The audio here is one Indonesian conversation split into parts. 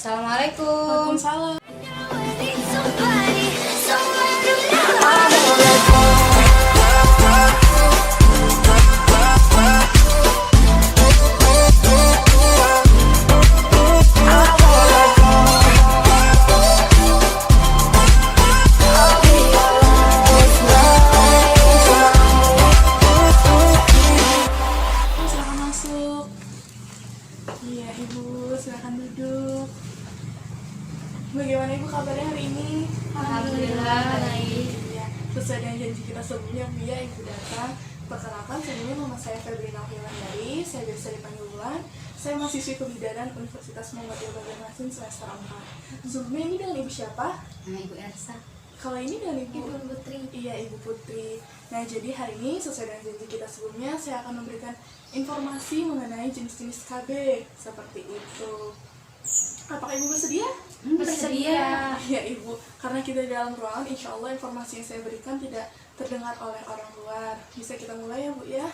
Assalamualaikum. Waalaikumsalam. Silakan masuk. Iya, Ibu, silakan duduk. Bagaimana Ibu kabarnya hari ini? Alhamdulillah baik. Ya, sesuai dengan janji kita sebelumnya, Bu ya, Ibu datang. Perkenalkan, sebelumnya nama saya Febrina Wulandari, saya biasa dipanggil Wulan. Saya mahasiswi kebidanan Universitas Muhammadiyah Banjarmasin semester 4. Sebelumnya ini dengan Ibu siapa? Ibu Elsa. Kalau ini dengan Ibu Putri. Iya, Ibu Putri. Nah, jadi hari ini sesuai dengan janji kita sebelumnya, saya akan memberikan informasi mengenai jenis-jenis KB seperti itu. Apakah Ibu bersedia? Bersedia. Ya Ibu, karena kita di dalam ruangan, insya Allah informasi yang saya berikan tidak terdengar oleh orang luar. Bisa kita mulai ya Bu ya?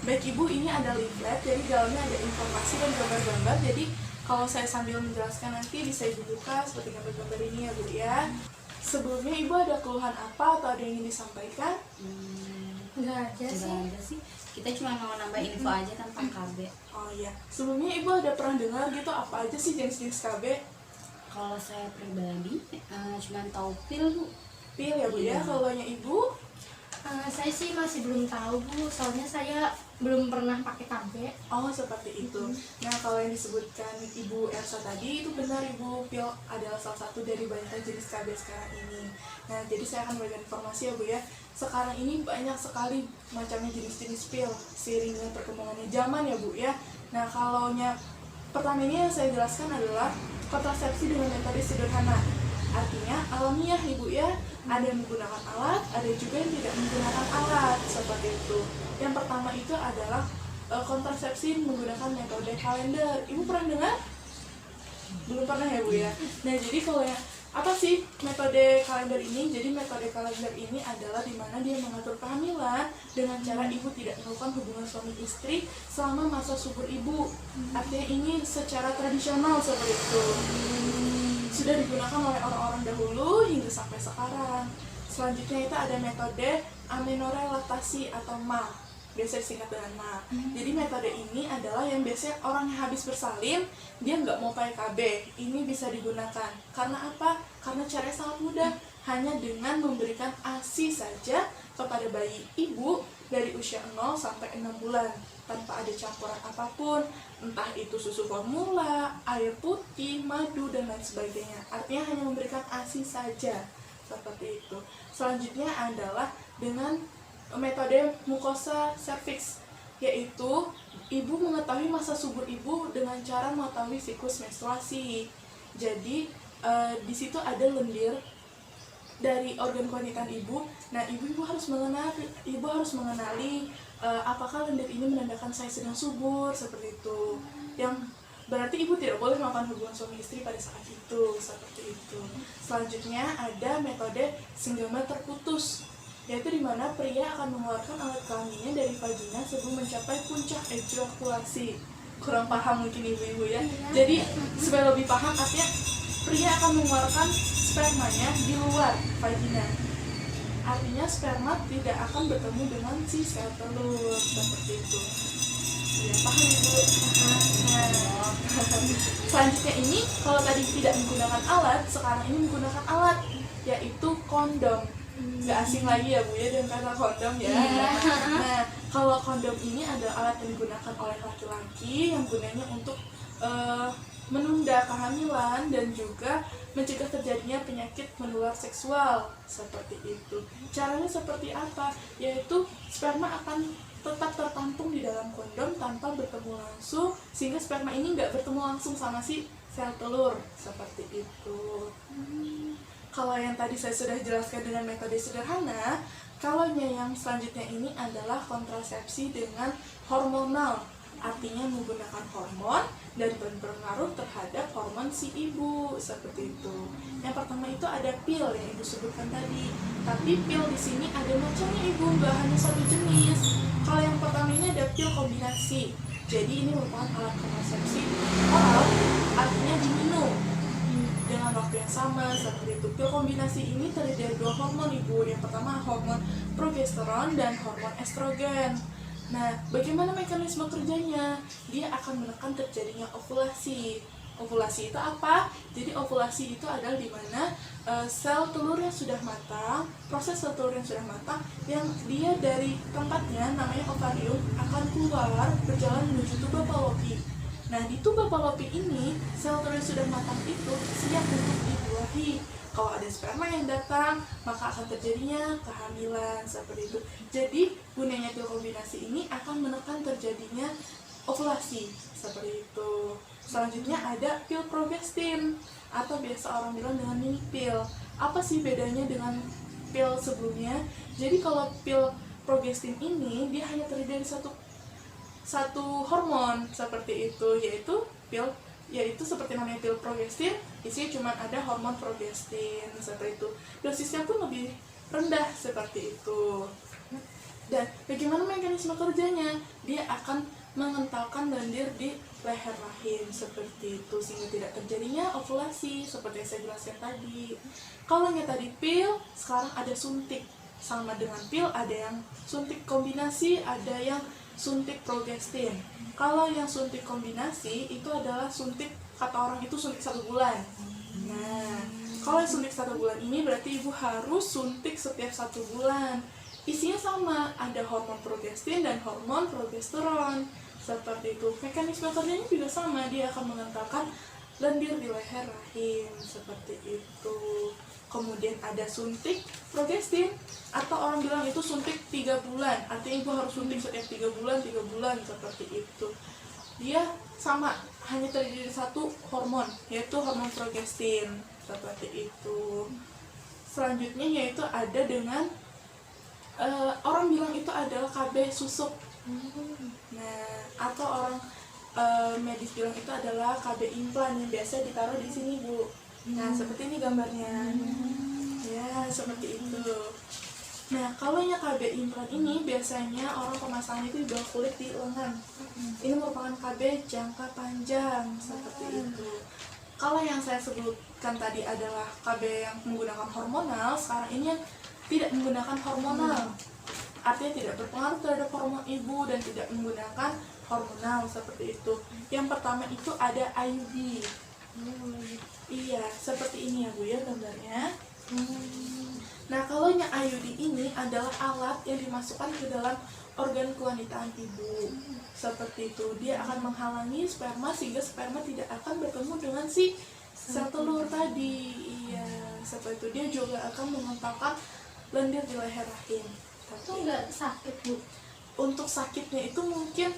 Baik Ibu, ini ada leaflet, jadi dalamnya ada informasi dan gambar-gambar. Jadi kalau saya sambil menjelaskan nanti bisa Ibu buka seperti gambar-gambar ini ya Bu ya. Sebelumnya Ibu ada keluhan apa atau ada yang ingin disampaikan? Enggak ada sih. Kita cuma mau nambah info aja tentang KB. Oh iya, sebelumnya Ibu ada pernah dengar gitu apa aja sih jenis-jenis KB? Kalau saya pribadi cuma tahu pil, Bu. Pil ya Bu ya, kalau nya Ibu? Saya sih masih belum tahu Bu, soalnya saya belum pernah pakai KB. Oh seperti itu. Nah kalau yang disebutkan Ibu Elsa tadi itu benar Ibu, pil adalah salah satu dari banyak jenis KB sekarang ini. Nah jadi saya akan memberikan informasi ya Bu ya. Sekarang ini banyak sekali macamnya jenis-jenis pil seiring dengan perkembangannya zaman ya Bu ya. Nah kalau nya pertama ini yang saya jelaskan adalah kontrasepsi dengan metode sederhana. Artinya alamiah Ibu ya, ada yang menggunakan alat, ada juga yang tidak menggunakan alat, seperti itu. Yang pertama itu adalah kontrasepsi menggunakan metode kalender. Ibu pernah dengar? Belum pernah ya Bu ya. Nah jadi kalau ya, apa sih metode kalender ini? Jadi metode kalender ini adalah dimana dia mengatur kehamilan dengan cara ibu tidak melakukan hubungan suami istri selama masa subur ibu. Artinya ini secara tradisional seperti itu. Sudah digunakan oleh orang-orang dahulu hingga sampai sekarang. Selanjutnya itu ada metode amenorrhea laktasi atau MA, biasa disingkat dengan MA. Jadi metode ini adalah yang biasanya orang yang habis bersalin dia nggak mau pakai KB. Ini bisa digunakan. Karena apa? Karena caranya sangat mudah, hanya dengan memberikan ASI saja kepada bayi ibu dari usia 0 sampai 6 bulan tanpa ada campuran apapun, entah itu susu formula, air putih, madu, dan lain sebagainya. Artinya hanya memberikan ASI saja, seperti itu. Selanjutnya adalah dengan metode mukosa cervix, yaitu ibu mengetahui masa subur ibu dengan cara mengetahui siklus menstruasi. Jadi di situ ada lendir dari organ kewanitaan ibu. Nah, ibu harus mengenali apakah lendir ini menandakan saya sedang subur, seperti itu. Yang berarti ibu tidak boleh melakukan hubungan suami istri pada saat itu, seperti itu. Selanjutnya ada metode senggama terputus, yaitu dimana pria akan mengeluarkan alat kelaminnya dari vagina sebelum mencapai puncak ejakulasi. Kurang paham mungkin ibu-ibu ya. Jadi supaya lebih paham, artinya pria akan mengeluarkan spermanya di luar vagina. Artinya sperma tidak akan bertemu dengan si sel telur, seperti itu. Ya, paham Ibu? Nah, selanjutnya ini kalau tadi tidak menggunakan alat, sekarang ini menggunakan alat, yaitu kondom. Gak asing lagi ya Bu ya dengan kata kondom ya. Nah, kalau kondom ini adalah alat yang digunakan oleh laki-laki yang gunanya untuk menunda kehamilan dan juga mencegah terjadinya penyakit menular seksual, seperti itu. Caranya seperti apa? Yaitu sperma akan tetap tertampung di dalam kondom tanpa bertemu langsung, sehingga sperma ini nggak bertemu langsung sama si sel telur, seperti itu. Kalau yang tadi saya sudah jelaskan dengan metode sederhana, kalau yang selanjutnya ini adalah kontrasepsi dengan hormonal. Artinya menggunakan hormon dan berpengaruh terhadap hormon si ibu, seperti itu. Yang pertama itu ada pil yang ibu sebutkan tadi. Tapi pil di sini ada macamnya ibu, nggak hanya satu jenis. Kalau yang pertama ini ada pil kombinasi. Jadi ini merupakan alat kontrasepsi oral, artinya diminum dengan waktu yang sama seperti itu. Pil kombinasi ini terdiri dari 2 hormon ibu. Yang pertama hormon progesteron dan hormon estrogen. Nah, bagaimana mekanisme kerjanya? Dia akan menekan terjadinya ovulasi. Ovulasi itu apa? Jadi ovulasi itu adalah di mana sel telur yang sudah matang, proses sel telur yang sudah matang, yang dia dari tempatnya namanya ovarium akan keluar berjalan menuju tuba Fallopi. Nah, di tuba Fallopi ini sel telur yang sudah matang itu siap untuk dibuahi. Kalau ada sperma yang datang, maka akan terjadinya kehamilan seperti itu. Jadi gunanya pil kombinasi ini akan menekan terjadinya ovulasi seperti itu. Selanjutnya ada pil progestin atau biasa orang bilang dengan mini pil. Apa sih bedanya dengan pil sebelumnya? Jadi kalau pil progestin ini dia hanya terdiri dari satu hormon seperti itu, yaitu seperti namanya pil progestin, isinya cuma ada hormon progestin seperti itu. Dosisnya pun lebih rendah seperti itu. Dan bagaimana mekanisme kerjanya? Dia akan mengentalkan lendir di leher rahim seperti itu sehingga tidak terjadinya ovulasi seperti yang saya jelaskan tadi. Kalau yang tadi pil, sekarang ada suntik. Sama dengan pil, ada yang suntik kombinasi, ada yang suntik progestin. Kalau yang suntik kombinasi itu adalah suntik, kata orang itu suntik 1 bulan. Nah, kalau yang suntik 1 bulan ini berarti ibu harus suntik setiap 1 bulan. Isinya sama, ada hormon progestin dan hormon progesteron seperti itu. Mekanisme kerjanya juga sama, dia akan mengentalkan lendir di leher rahim seperti itu. Kemudian ada suntik progestin atau orang bilang itu suntik 3 bulan, artinya ibu harus suntik setiap 3 bulan seperti itu. Dia sama, hanya terdiri dari 1 hormon, yaitu hormon progestin seperti itu. Selanjutnya yaitu ada dengan orang bilang itu adalah KB susuk. Nah, atau orang medis bilang itu adalah KB implan yang biasa ditaruh di sini bu. Nah, seperti ini gambarnya. Ya, seperti itu. Nah, kalau yang KB implan ini biasanya orang pemasangan itu di bawah kulit di lengan. Ini merupakan KB jangka panjang seperti itu. Kalau yang saya sebutkan tadi adalah KB yang menggunakan hormonal, sekarang ini yang tidak menggunakan hormonal. Artinya tidak berpengaruh terhadap hormon ibu dan tidak menggunakan hormonal seperti itu. Yang pertama itu ada IUD. Iya, seperti ini ya bu ya gambarnya. Nah, kalau yang IUD ini adalah alat yang dimasukkan ke dalam organ kewanitaan ibu. Seperti itu, dia akan menghalangi sperma sehingga sperma tidak akan bertemu dengan si sel telur tadi. Iya, seperti itu. Dia juga akan mengentalkan lendir di leher rahim. Itu nggak sakit bu? Untuk sakitnya itu mungkin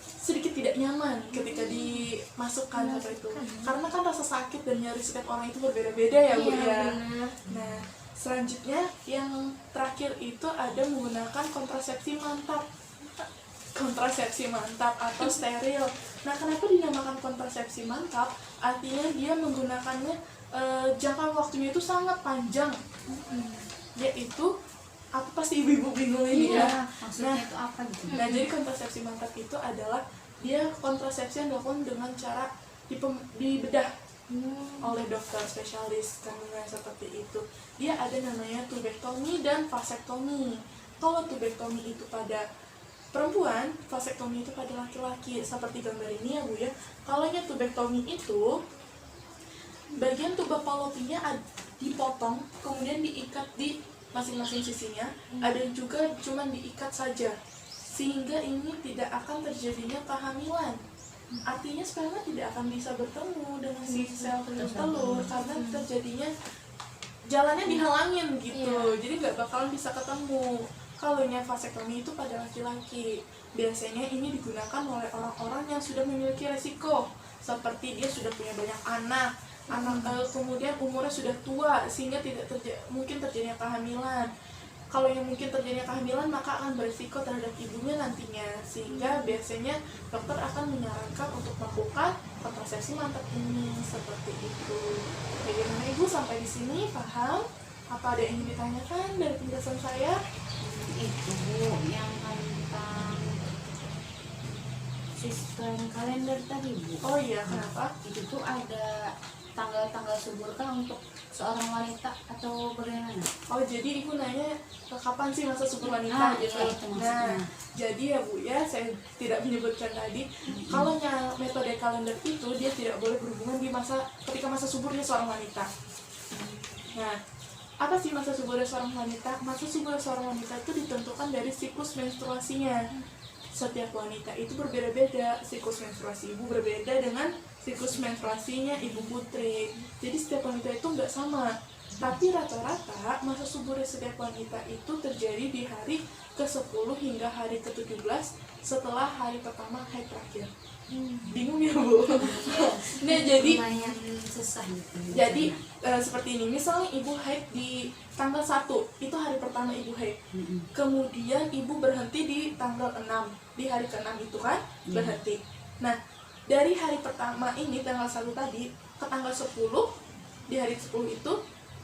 sedikit tidak nyaman ketika dimasukkan seperti itu, karena kan rasa sakit dan nyeri setiap orang itu berbeda-beda ya bu ya. Nah, selanjutnya yang terakhir itu ada menggunakan kontrasepsi mantap atau steril. Nah, kenapa dinamakan kontrasepsi mantap? Artinya dia menggunakannya jangka waktunya itu sangat panjang, yaitu apa, pasti ibu-ibu bingung ini ya. Maksudnya itu apa gitu? Nah, jadi kontrasepsi mantap itu adalah dia kontrasepsi yang dilakukan dengan cara dibedah oleh dokter spesialis kandungan seperti itu. Dia ada namanya tubektomi dan vasektomi. Kalau tubektomi itu pada perempuan, vasektomi itu pada laki-laki. Seperti gambar ini ya bu ya. Kalau yang tubektomi itu bagian tuba Fallopinya dipotong, kemudian diikat di masing-masing sisinya. Ada juga cuman diikat saja, sehingga ini tidak akan terjadinya kehamilan. Artinya sperma tidak akan bisa bertemu dengan si sel telur karena terjadinya jalannya dihalangin gitu. Jadi nggak bakalan bisa ketemu. Kalau yang vasektomi itu pada laki-laki, biasanya ini digunakan oleh orang-orang yang sudah memiliki resiko, seperti dia sudah punya banyak anak, kemudian umurnya sudah tua sehingga tidak mungkin terjadinya kehamilan. Kalau yang mungkin terjadinya kehamilan maka akan berisiko terhadap ibunya nantinya, sehingga biasanya dokter akan menyarankan untuk melakukan kontrasepsi mantap ini seperti itu. Bagaimana ibu sampai di sini paham? Apa ada yang ingin ditanyakan dari penjelasan saya? Itu bu, yang tentang sistem kalender tadi Bu. Oh iya, kenapa? Itu tuh ada tanggal-tanggal subur kan untuk seorang wanita atau bagaimana? Oh jadi ibu nanya kapan sih masa subur wanita Ah, gitu. iya, itu maksudnya. Nah, jadi ya Bu ya, saya tidak menyebutkan tadi kalau metode kalender itu dia tidak boleh berhubungan di ketika masa suburnya seorang wanita. Nah, apa sih masa suburnya seorang wanita? Masa suburnya seorang wanita itu ditentukan dari siklus menstruasinya. Setiap wanita itu berbeda-beda, siklus menstruasi ibu berbeda dengan siklus menstruasinya ibu putri. Jadi setiap wanita itu nggak sama. Tapi rata-rata masa suburnya setiap wanita itu terjadi di hari ke-10 hingga hari ke-17 setelah hari pertama haid terakhir. Bingung ya Bu? Nah jadi Lumayan susah gitu. jadi seperti ini, misalnya ibu haid di tanggal 1, itu hari pertama ibu haid. Kemudian ibu berhenti di tanggal 6, di hari ke-6 itu kan berhenti. Nah, dari hari pertama ini tanggal 1 tadi ke tanggal 10, di hari ke-10 itu,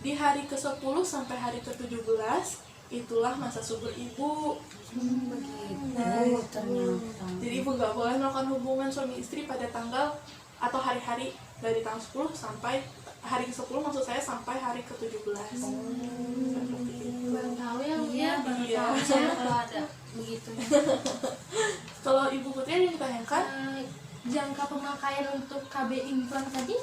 di hari ke-10 sampai hari ke-17 itulah masa subur ibu. Begitu. Nah, Ternyata. Jadi ibu nggak boleh melakukan hubungan suami istri pada tanggal atau hari-hari dari tanggal 10 sampai hari ke-10, maksud saya sampai hari ke-17. Seperti itu. Baru tahu ya Bu Iya, ya, baru iya. tahu Saya saya. kalau ada begitu. Kalau ibu putri yang ditanyakan Jangka pemakaian untuk KB implan tadi?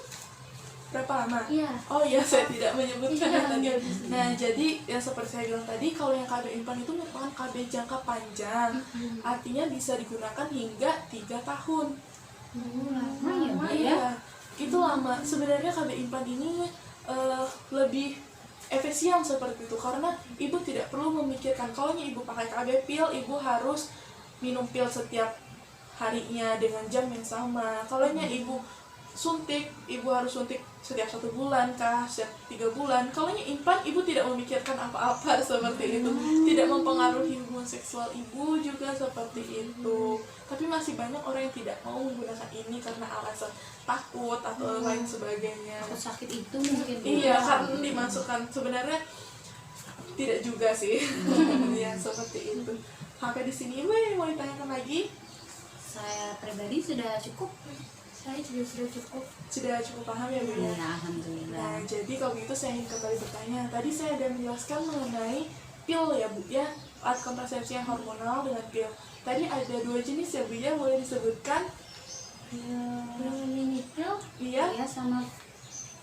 berapa lama? Iya. Oh iya, saya tidak menyebutkan Iya, yang tadi. nggak bisa. Nah, jadi yang seperti saya bilang tadi, kalau yang KB implan itu merupakan KB jangka panjang. Artinya bisa digunakan hingga 3 tahun. Lama ya Bu ya? Iya, itu lama. Sebenarnya KB implan ini lebih efisien seperti itu karena ibu tidak perlu memikirkan kalau ibu pakai KB pil, ibu harus minum pil setiap harinya dengan jam yang sama. Kalau ibu suntik, ibu harus suntik setiap 1 bulan kah, setiap 3 bulan. Kalau implan, ibu tidak memikirkan apa-apa seperti itu, tidak mempengaruhi hubungan seksual ibu juga seperti itu. Tapi masih banyak orang yang tidak mau menggunakan ini karena alasan takut atau lain sebagainya. Aku sakit itu mungkin Bu. Iya, karena dimasukkan sebenarnya tidak juga sih. Ya seperti itu. Sampai di sini ibu mau ditanyakan lagi? Saya pribadi sudah cukup. Saya juga sudah cukup. Sudah cukup paham ya Bu ya? Ya, alhamdulillah. Nah, jadi kalau gitu saya ingin kembali bertanya. Tadi saya ada menjelaskan mengenai pil ya Bu ya, alat kontrasepsi yang hormonal dengan pil. Tadi ada 2 jenis ya Bu ya, boleh disebutkan? Mini pill? Iya? Ya, sama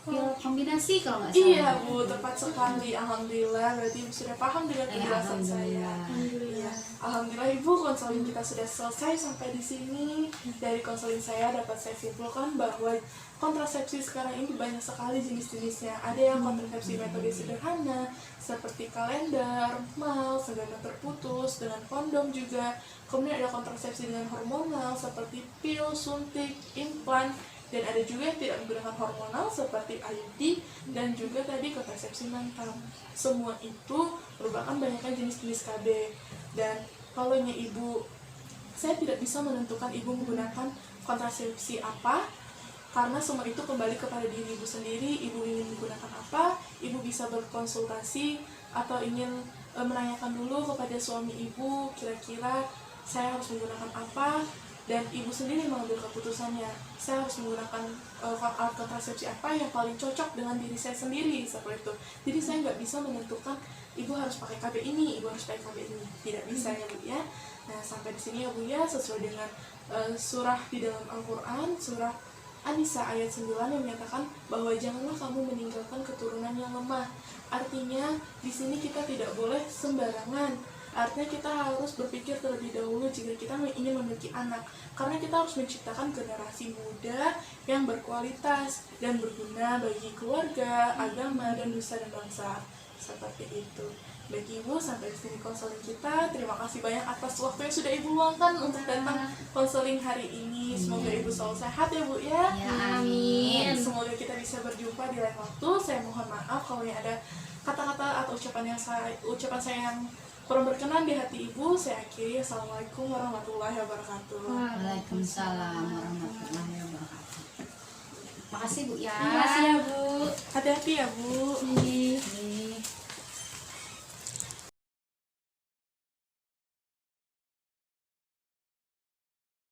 pil kombinasi kalau nggak salah. Iya Bu, tepat sekali. Alhamdulillah, berarti Ibu sudah paham dengan penjelasan saya. Iya, alhamdulillah Ibu, konseling kita sudah selesai sampai di sini. Dari konseling saya dapat saya simpulkan bahwa kontrasepsi sekarang ini banyak sekali jenis-jenisnya. Ada yang kontrasepsi metode sederhana seperti kalender, mal, segala terputus, dengan kondom juga. Kemudian ada kontrasepsi dengan hormonal seperti pil, suntik, implan. Dan ada juga yang tidak menggunakan hormonal seperti IUD dan juga tadi kontrasepsi mental. Semua itu merupakan banyaknya jenis-jenis KB. Dan kalau ibu, saya tidak bisa menentukan ibu menggunakan kontrasepsi apa, karena semua itu kembali kepada diri ibu sendiri. Ibu ingin menggunakan apa, ibu bisa berkonsultasi atau ingin menanyakan dulu kepada suami ibu, kira-kira saya harus menggunakan apa, dan ibu sendiri mengambil keputusannya. Saya harus menggunakan alat kontrasepsi apa yang paling cocok dengan diri saya sendiri, seperti itu. Jadi saya nggak bisa menentukan ibu harus pakai KB ini, ibu harus pakai KB ini, tidak bisa ya Bu ya. Nah, sampai di sini ya Bu ya, sesuai dengan surah di dalam Al-Quran, surah An-Nisa ayat 9 yang menyatakan bahwa janganlah kamu meninggalkan keturunan yang lemah. Artinya di sini kita tidak boleh sembarangan. Artinya kita harus berpikir terlebih dahulu jika kita ingin memiliki anak, karena kita harus menciptakan generasi muda yang berkualitas dan berguna bagi keluarga, agama, dan nusa dan bangsa. Seperti itu. Baik Ibu, sampai di sini konseling kita. Terima kasih banyak atas waktu yang sudah Ibu luangkan untuk datang konseling hari ini. Semoga Ibu selalu sehat ya Bu ya. Ya, amin. Semoga kita bisa berjumpa di lain waktu. Saya mohon maaf kalau yang ada kata-kata atau ucapan saya yang kurang berkenan di hati Ibu. Saya akhiri. Assalamualaikum warahmatullahi wabarakatuh. Waalaikumsalam warahmatullahi wabarakatuh. Makasih Bu ya. Terima kasih ya Bu. Hati-hati ya Bu. Iya. Oke.